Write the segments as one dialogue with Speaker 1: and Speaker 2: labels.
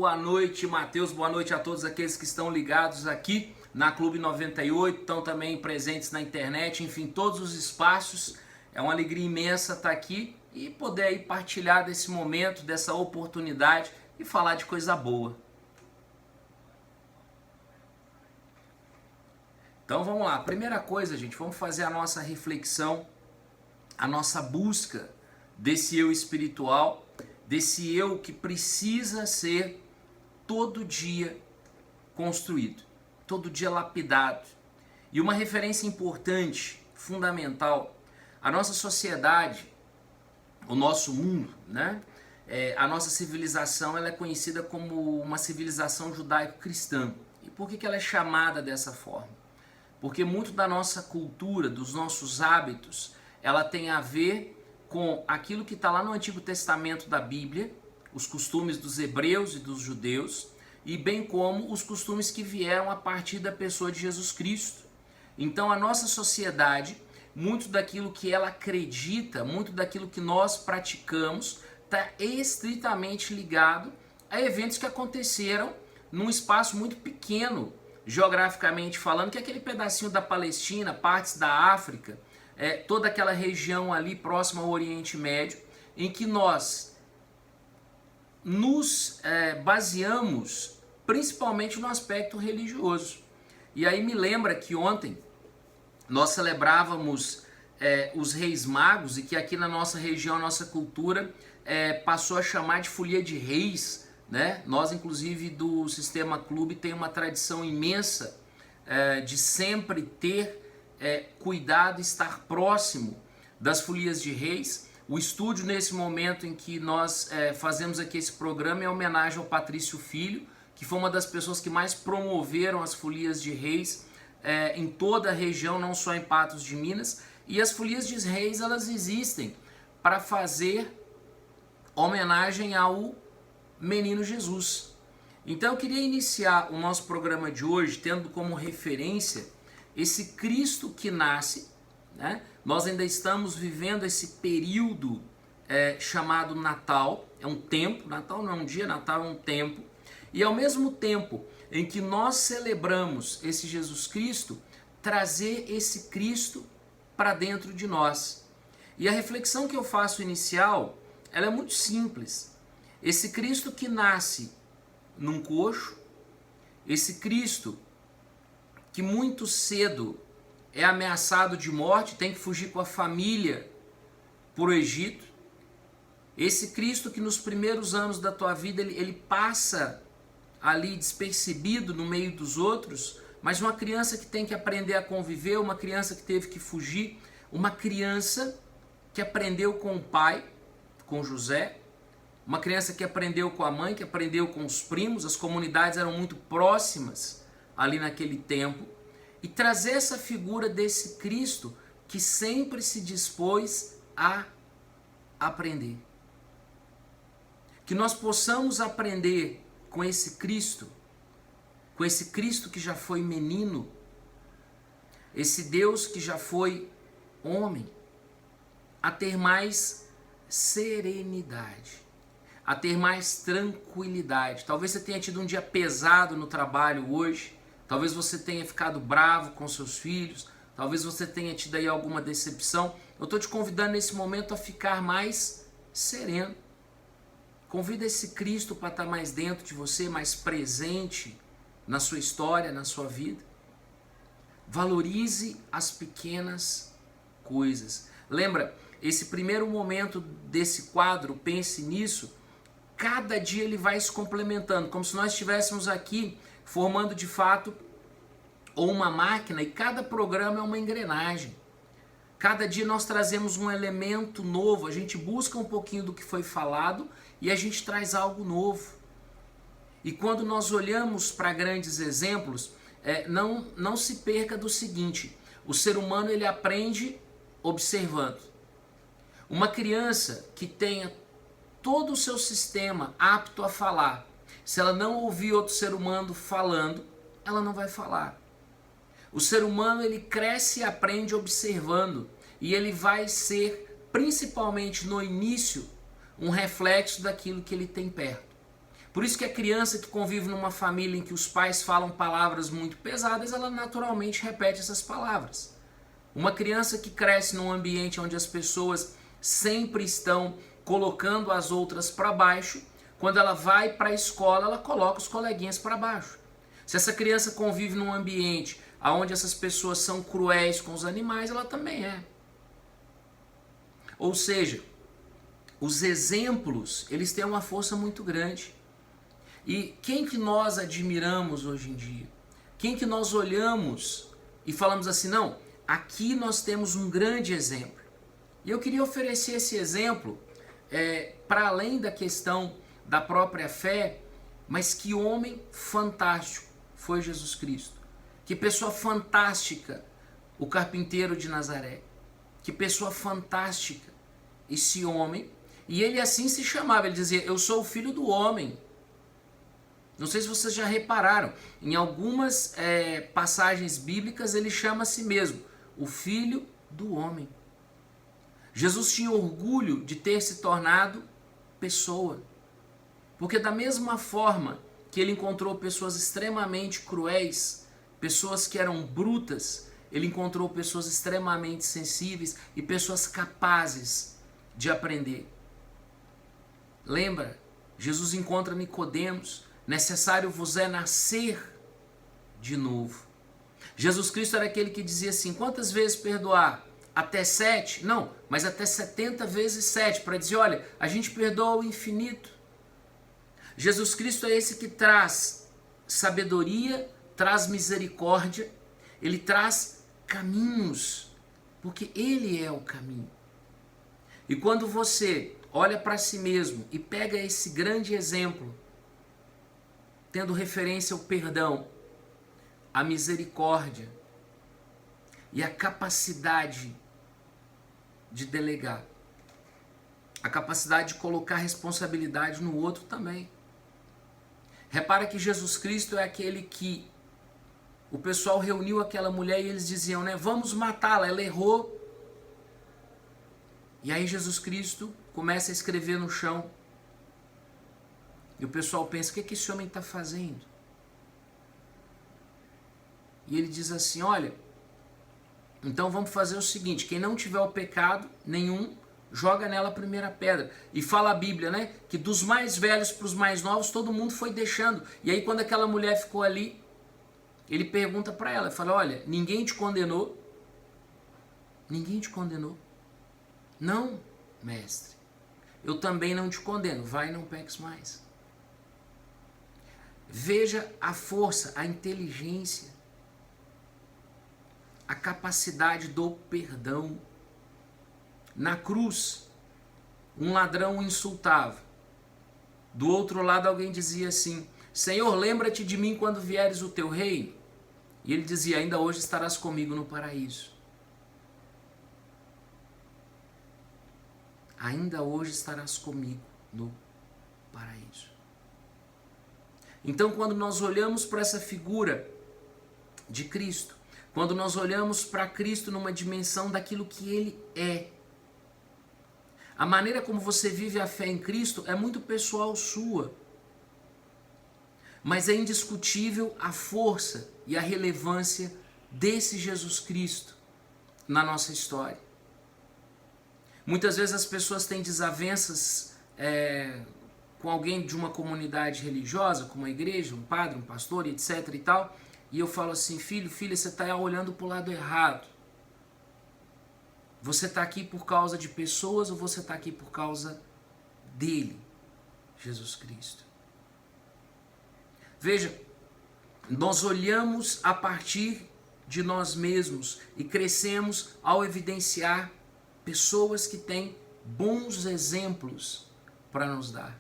Speaker 1: boa noite, Matheus, boa noite a todos aqueles que estão ligados aqui na Clube 98, estão também presentes na internet, enfim, todos os espaços. É uma alegria imensa estar aqui e poder aí partilhar desse momento, dessa oportunidade e falar de coisa boa. Então vamos lá, primeira coisa, gente, vamos fazer a nossa reflexão, a nossa busca desse eu espiritual, desse eu que precisa ser todo dia construído, todo dia lapidado. E uma referência importante, fundamental, a nossa sociedade, o nosso mundo, né? A nossa civilização, ela é conhecida como uma civilização judaico-cristã. E por que ela é chamada dessa forma? Porque muito da nossa cultura, dos nossos hábitos, ela tem a ver com aquilo que está lá no Antigo Testamento da Bíblia, os costumes dos hebreus e dos judeus, e bem como os costumes que vieram a partir da pessoa de Jesus Cristo. Então a nossa sociedade, muito daquilo que ela acredita, muito daquilo que nós praticamos, está estritamente ligado a eventos que aconteceram num espaço muito pequeno, geograficamente falando, que é aquele pedacinho da Palestina, partes da África, toda aquela região ali próxima ao Oriente Médio, em que nós nos baseamos principalmente no aspecto religioso. E aí me lembra que ontem nós celebrávamos os Reis Magos, e que aqui na nossa região, a nossa cultura passou a chamar de Folia de Reis, né? Nós, inclusive, do Sistema Clube, tem uma tradição imensa de sempre ter cuidado, estar próximo das Folias de Reis. O estúdio, nesse momento em que nós fazemos aqui esse programa, é homenagem ao Patrício Filho, que foi uma das pessoas que mais promoveram as Folias de Reis em toda a região, não só em Patos de Minas. E as Folias de Reis, elas existem para fazer homenagem ao Menino Jesus. Então eu queria iniciar o nosso programa de hoje tendo como referência esse Cristo que nasce, né? Nós ainda estamos vivendo esse período chamado Natal, é um tempo, Natal não é um dia, Natal é um tempo, e ao mesmo tempo em que nós celebramos esse Jesus Cristo, trazer esse Cristo para dentro de nós. E a reflexão que eu faço inicial, ela é muito simples. Esse Cristo que nasce num coxo, esse Cristo que muito cedo é ameaçado de morte, tem que fugir com a família para o Egito, esse Cristo que nos primeiros anos da tua vida ele passa ali despercebido no meio dos outros, mas uma criança que tem que aprender a conviver, uma criança que teve que fugir, uma criança que aprendeu com o pai, com José, uma criança que aprendeu com a mãe, que aprendeu com os primos, as comunidades eram muito próximas ali naquele tempo, e trazer essa figura desse Cristo que sempre se dispôs a aprender. Que nós possamos aprender com esse Cristo que já foi menino, esse Deus que já foi homem, a ter mais serenidade, a ter mais tranquilidade. Talvez você tenha tido um dia pesado no trabalho hoje, talvez você tenha ficado bravo com seus filhos, talvez você tenha tido aí alguma decepção. Eu estou te convidando nesse momento a ficar mais sereno. Convida esse Cristo para estar mais dentro de você, mais presente na sua história, na sua vida. Valorize as pequenas coisas. Lembra, esse primeiro momento desse quadro, pense nisso, cada dia ele vai se complementando, como se nós estivéssemos aqui formando de fato uma máquina, e cada programa é uma engrenagem. Cada dia nós trazemos um elemento novo, a gente busca um pouquinho do que foi falado e a gente traz algo novo. E quando nós olhamos para grandes exemplos, não se perca do seguinte: o ser humano ele aprende observando. Uma criança que tenha todo o seu sistema apto a falar, se ela não ouvir outro ser humano falando, ela não vai falar. O ser humano ele cresce e aprende observando, e ele vai ser, principalmente no início, um reflexo daquilo que ele tem perto. Por isso que a criança que convive numa família em que os pais falam palavras muito pesadas, ela naturalmente repete essas palavras. Uma criança que cresce num ambiente onde as pessoas sempre estão colocando as outras para baixo, quando ela vai para a escola, ela coloca os coleguinhas para baixo. Se essa criança convive num ambiente onde essas pessoas são cruéis com os animais, ela também é. Ou seja, os exemplos, eles têm uma força muito grande. E quem que nós admiramos hoje em dia? Quem que nós olhamos e falamos assim, não, aqui nós temos um grande exemplo. E eu queria oferecer esse exemplo para além da questão da própria fé, mas que homem fantástico foi Jesus Cristo. Que pessoa fantástica o carpinteiro de Nazaré. Que pessoa fantástica esse homem. E ele assim se chamava, ele dizia, eu sou o filho do homem. Não sei se vocês já repararam, em algumas passagens bíblicas ele chama a si mesmo, o filho do homem. Jesus tinha orgulho de ter se tornado pessoa. Porque da mesma forma que ele encontrou pessoas extremamente cruéis, pessoas que eram brutas, ele encontrou pessoas extremamente sensíveis e pessoas capazes de aprender. Lembra? Jesus encontra Nicodemos, necessário vos é nascer de novo. Jesus Cristo era aquele que dizia assim, quantas vezes perdoar? Até 7? Não, mas até 70 vezes 7, para dizer, olha, a gente perdoa o infinito. Jesus Cristo é esse que traz sabedoria, traz misericórdia, ele traz caminhos, porque ele é o caminho. E quando você olha para si mesmo e pega esse grande exemplo, tendo referência ao perdão, à misericórdia e à capacidade de delegar, a capacidade de colocar responsabilidade no outro também. Repara que Jesus Cristo é aquele que o pessoal reuniu aquela mulher e eles diziam, né, vamos matá-la, ela errou. E aí Jesus Cristo começa a escrever no chão. E o pessoal pensa, o que esse homem está fazendo? E ele diz assim, olha, então vamos fazer o seguinte, quem não tiver o pecado nenhum, joga nela a primeira pedra. E fala a Bíblia, né, que dos mais velhos para os mais novos, todo mundo foi deixando. E aí quando aquela mulher ficou ali, ele pergunta para ela, fala, olha, ninguém te condenou? Ninguém te condenou? Não, mestre. Eu também não te condeno, vai e não peques mais. Veja a força, a inteligência, a capacidade do perdão. Na cruz, um ladrão o insultava. Do outro lado alguém dizia assim, Senhor, lembra-te de mim quando vieres o teu reino. E ele dizia, ainda hoje estarás comigo no paraíso. Ainda hoje estarás comigo no paraíso. Então, quando nós olhamos para essa figura de Cristo, quando nós olhamos para Cristo numa dimensão daquilo que Ele é, a maneira como você vive a fé em Cristo é muito pessoal sua, mas é indiscutível a força e a relevância desse Jesus Cristo na nossa história. Muitas vezes as pessoas têm desavenças com alguém de uma comunidade religiosa, como a igreja, um padre, um pastor, etc e tal, e eu falo assim, filho, filha, você está olhando para o lado errado. Você está aqui por causa de pessoas ou você está aqui por causa dele, Jesus Cristo? Veja, nós olhamos a partir de nós mesmos e crescemos ao evidenciar pessoas que têm bons exemplos para nos dar.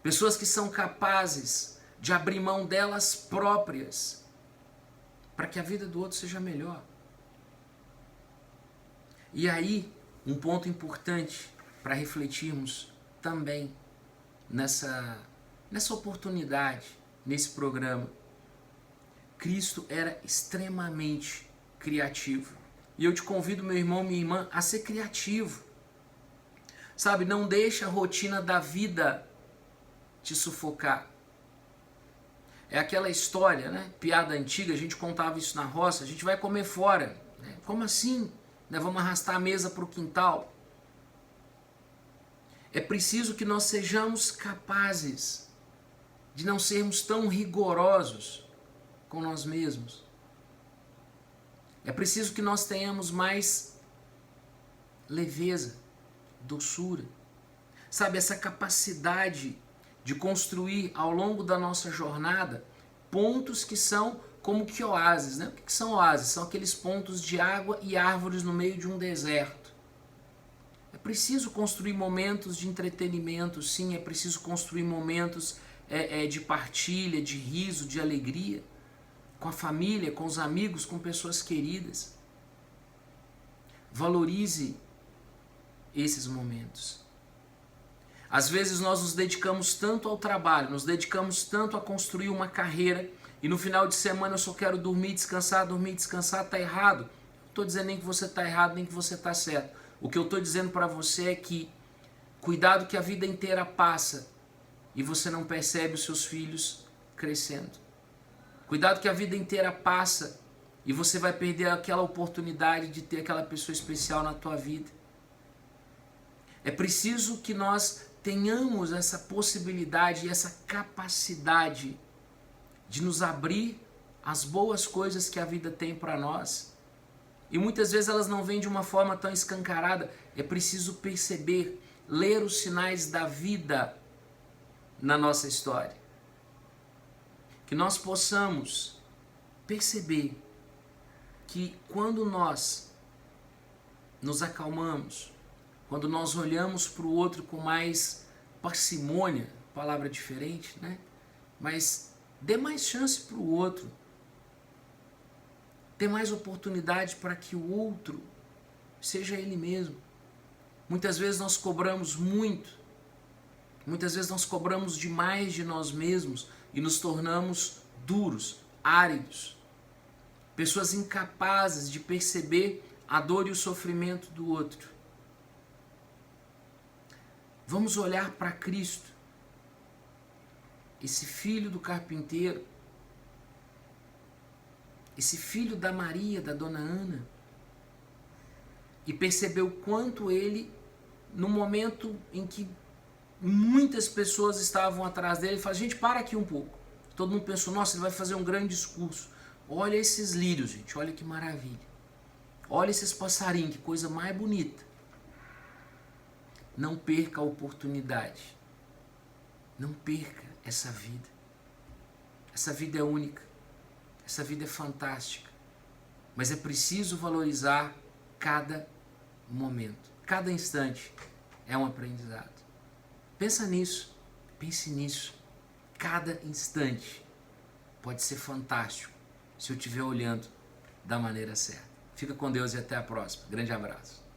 Speaker 1: Pessoas que são capazes de abrir mão delas próprias para que a vida do outro seja melhor. E aí, um ponto importante para refletirmos também nessa oportunidade, nesse programa. Cristo era extremamente criativo. E eu te convido, meu irmão, minha irmã, a ser criativo. Sabe, não deixa a rotina da vida te sufocar. É aquela história, né? Piada antiga, a gente contava isso na roça, a gente vai comer fora. Né? Como assim? Né? Vamos arrastar a mesa para o quintal. É preciso que nós sejamos capazes de não sermos tão rigorosos com nós mesmos. É preciso que nós tenhamos mais leveza, doçura. Sabe, essa capacidade de construir ao longo da nossa jornada pontos que são como que oásis, né? O que são oásis? São aqueles pontos de água e árvores no meio de um deserto. É preciso construir momentos de entretenimento, sim, é preciso construir momentos de partilha, de riso, de alegria, com a família, com os amigos, com pessoas queridas. Valorize esses momentos. Às vezes nós nos dedicamos tanto ao trabalho, nos dedicamos tanto a construir uma carreira e no final de semana eu só quero dormir, descansar, tá errado. Não estou dizendo nem que você está errado, nem que você está certo. O que eu estou dizendo para você é que cuidado que a vida inteira passa e você não percebe os seus filhos crescendo. Cuidado que a vida inteira passa e você vai perder aquela oportunidade de ter aquela pessoa especial na tua vida. É preciso que nós tenhamos essa possibilidade e essa capacidade de nos abrir às boas coisas que a vida tem para nós. E muitas vezes elas não vêm de uma forma tão escancarada. É preciso perceber, ler os sinais da vida na nossa história. Que nós possamos perceber que quando nós nos acalmamos, quando nós olhamos para o outro com mais parcimônia, palavra diferente, né? Mas dê mais chance para o outro. Dê mais oportunidade para que o outro seja ele mesmo. Muitas vezes nós cobramos muito. Muitas vezes nós cobramos demais de nós mesmos e nos tornamos duros, áridos. Pessoas incapazes de perceber a dor e o sofrimento do outro. Vamos olhar para Cristo, esse filho do carpinteiro, esse filho da Maria, da dona Ana, e perceber o quanto ele, no momento em que muitas pessoas estavam atrás dele, ele fala, gente, para aqui um pouco. Todo mundo pensou, nossa, ele vai fazer um grande discurso. Olha esses lírios, gente, olha que maravilha. Olha esses passarinhos, que coisa mais bonita. Não perca a oportunidade. Não perca essa vida. Essa vida é única. Essa vida é fantástica. Mas é preciso valorizar cada momento. Cada instante é um aprendizado. Pensa nisso. Pense nisso. Cada instante pode ser fantástico se eu estiver olhando da maneira certa. Fica com Deus e até a próxima. Grande abraço.